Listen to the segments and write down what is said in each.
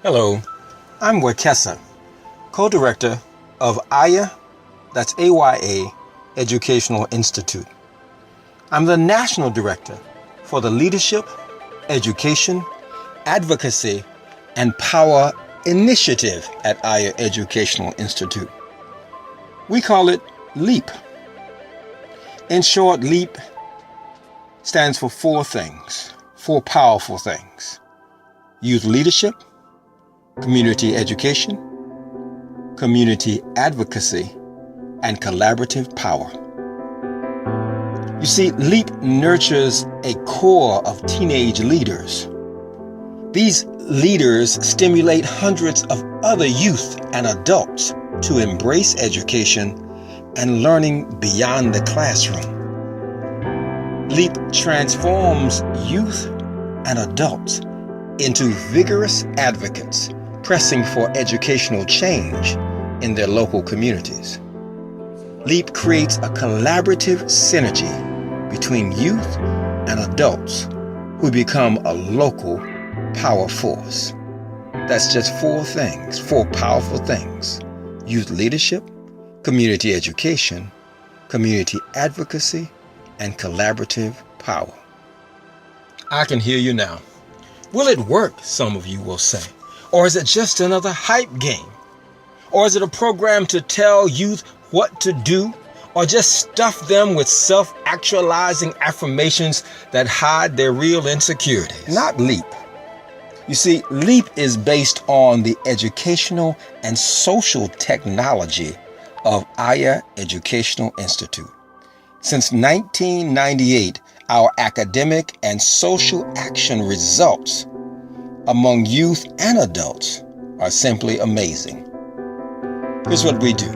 Hello, I'm Wekesa, co-director of AYA, that's AYA, Educational Institute. I'm the national director for the Leadership, Education, Advocacy, and Power Initiative at AYA Educational Institute. We call it LEAP. In short, LEAP stands for four powerful things: youth leadership, community education, community advocacy, and collaborative power. You see, LEAP nurtures a core of teenage leaders. These leaders stimulate hundreds of other youth and adults to embrace education and learning beyond the classroom. LEAP transforms youth and adults into vigorous advocates pressing for educational change in their local communities. LEAP creates a collaborative synergy between youth and adults who become a local power force. That's just four powerful things: youth leadership, community education, community advocacy, and collaborative power. I can hear you now. Will it work, some of you will say? Or is it just another hype game? Or is it a program to tell youth what to do? Or just stuff them with self-actualizing affirmations that hide their real insecurities? Not LEAP. You see, LEAP is based on the educational and social technology of AYA Educational Institute. Since 1998, our academic and social action results among youth and adults are simply amazing. Here's what we do.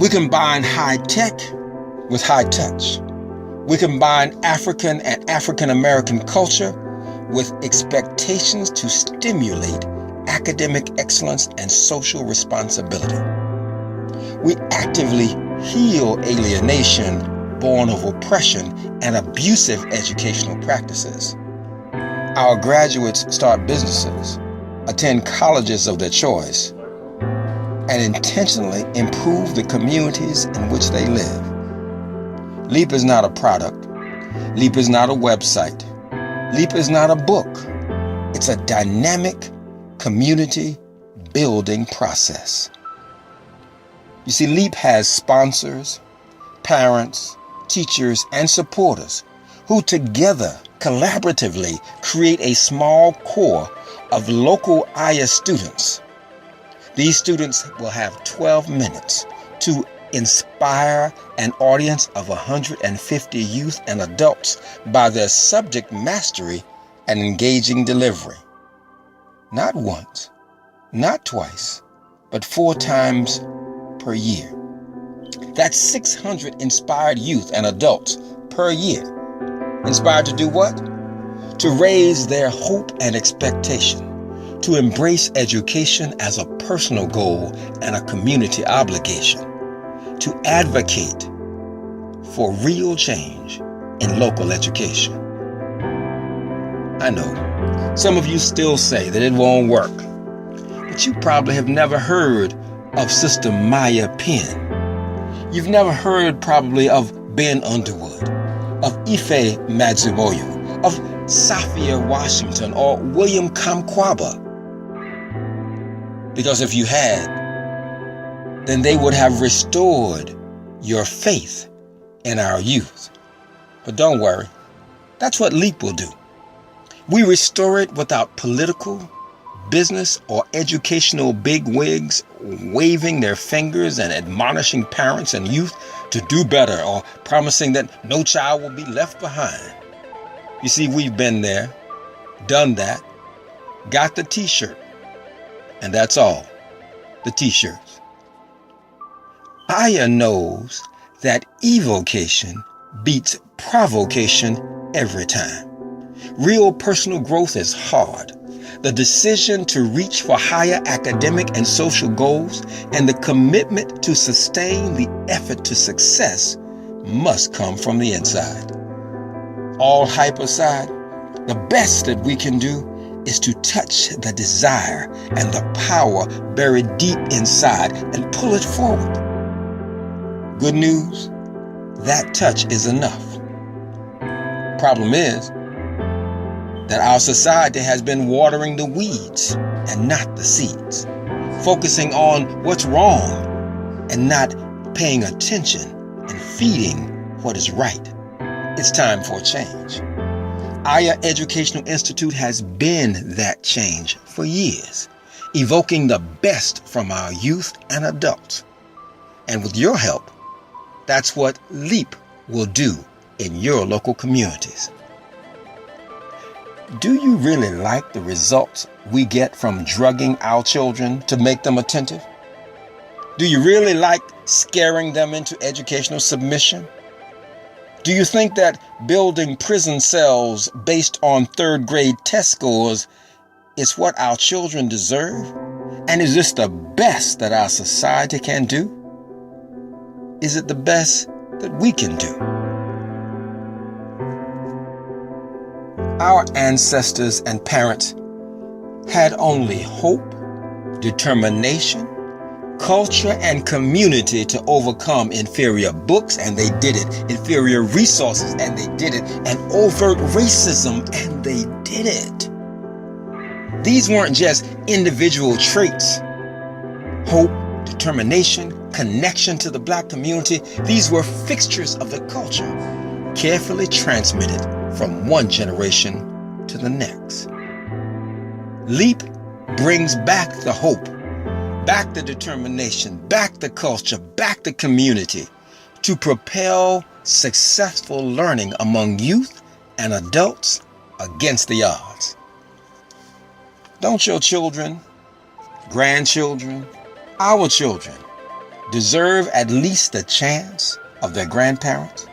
We combine high tech with high touch. We combine African and African American culture with expectations to stimulate academic excellence and social responsibility. We actively heal alienation born of oppression and abusive educational practices. Our graduates start businesses, attend colleges of their choice, and intentionally improve the communities in which they live. LEAP is not a product. LEAP is not a website. LEAP is not a book. It's a dynamic community building process. You see, LEAP has sponsors, parents, teachers, and supporters who together collaboratively create a small core of local AYA students. These students will have 12 minutes to inspire an audience of 150 youth and adults by their subject mastery and engaging delivery. Not once, not twice, but 4 times per year. That's 600 inspired youth and adults per year. Inspired to do what? To raise their hope and expectation, to embrace education as a personal goal and a community obligation, to advocate for real change in local education. I know, some of you still say that it won't work, but you probably have never heard of Sister Maya Penn. You've never heard probably of Ben Underwood, of Ife Madzimoyo, of Sophia Washington, or William Kamkwamba. Because if you had, then they would have restored your faith in our youth. But don't worry, that's what LEAP will do. We restore it without political, business, or educational bigwigs waving their fingers and admonishing parents and youth to do better or promising that no child will be left behind. You see, we've been there, done that, got the t-shirt, and that's all, the t-shirts. AYA knows that evocation beats provocation every time. Real personal growth is hard. The decision to reach for higher academic and social goals and the commitment to sustain the effort to success must come from the inside. All hype aside, the best that we can do is to touch the desire and the power buried deep inside and pull it forward. Good news, that touch is enough. Problem is that our society has been watering the weeds and not the seeds, focusing on what's wrong and not paying attention and feeding what is right. It's time for a change. Our Educational Institute has been that change for years, evoking the best from our youth and adults. And with your help, that's what L.E.A.P will do in your local communities. Do you really like the results we get from drugging our children to make them attentive? Do you really like scaring them into educational submission? Do you think that building prison cells based on third grade test scores is what our children deserve? And is this the best that our society can do? Is it the best that we can do? Our ancestors and parents had only hope, determination, culture, and community to overcome inferior books, and they did it. Inferior resources, and they did it. And overt racism, and they did it. These weren't just individual traits. Hope, determination, connection to the Black community, these were fixtures of the culture, carefully transmitted from one generation to the next. L.E.A.P brings back the hope, back the determination, back the culture, back the community to propel successful learning among youth and adults against the odds. Don't your children, grandchildren, our children deserve at least a chance of their grandparents?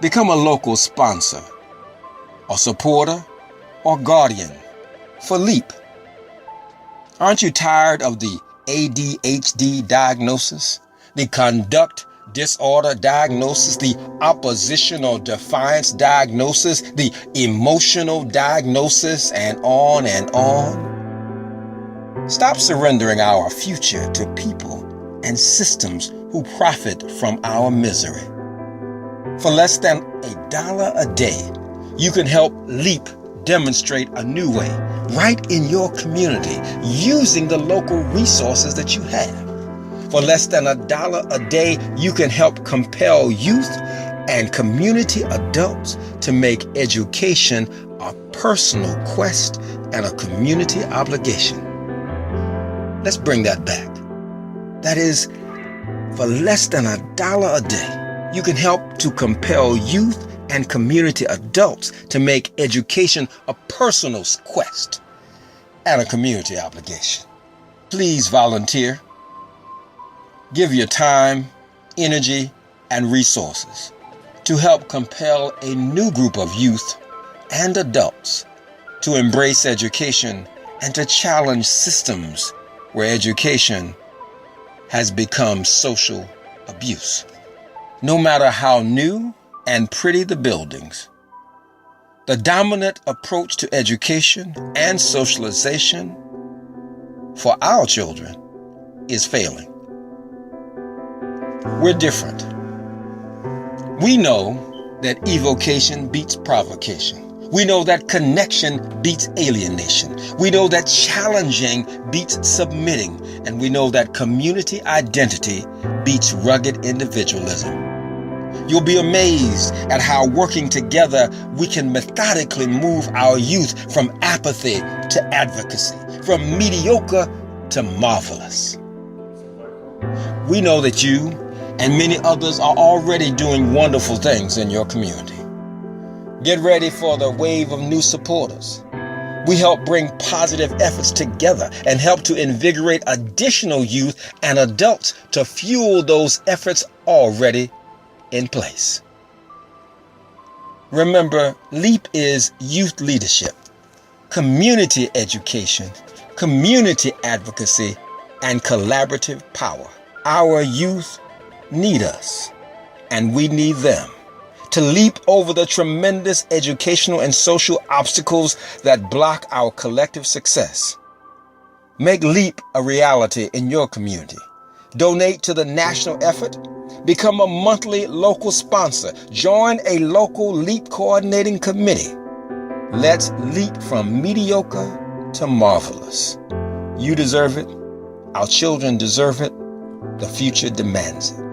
Become a local sponsor, a supporter, or guardian for L.E.A.P. Aren't you tired of the ADHD diagnosis, the conduct disorder diagnosis, the oppositional defiance diagnosis, the emotional diagnosis, and on and on? Stop surrendering our future to people and systems who profit from our misery. For less than $1 a day, you can help L.E.A.P demonstrate a new way right in your community using the local resources that you have. For less than $1 a day, you can help compel youth and community adults to make education a personal quest and a community obligation. Let's bring that back. That is, for less than $1 a day, you can help to compel youth and community adults to make education a personal quest and a community obligation. Please volunteer. Give your time, energy, and resources to help compel a new group of youth and adults to embrace education and to challenge systems where education has become social abuse. No matter how new and pretty the buildings, the dominant approach to education and socialization for our children is failing. We're different. We know that evocation beats provocation. We know that connection beats alienation. We know that challenging beats submitting. And we know that community identity beats rugged individualism. You'll be amazed at how working together we can methodically move our youth from apathy to advocacy, from mediocre to marvelous. We know that you and many others are already doing wonderful things in your community. Get ready for the wave of new supporters. We help bring positive efforts together and help to invigorate additional youth and adults to fuel those efforts already in place. Remember, L.E.A.P is youth leadership, community education, community advocacy, and collaborative power. Our youth need us, and we need them to leap over the tremendous educational and social obstacles that block our collective success. Make LEAP a reality in your community. Donate to the national effort. Become a monthly local sponsor. Join a local LEAP coordinating committee. Let's leap from mediocre to marvelous. You deserve it. Our children deserve it. The future demands it.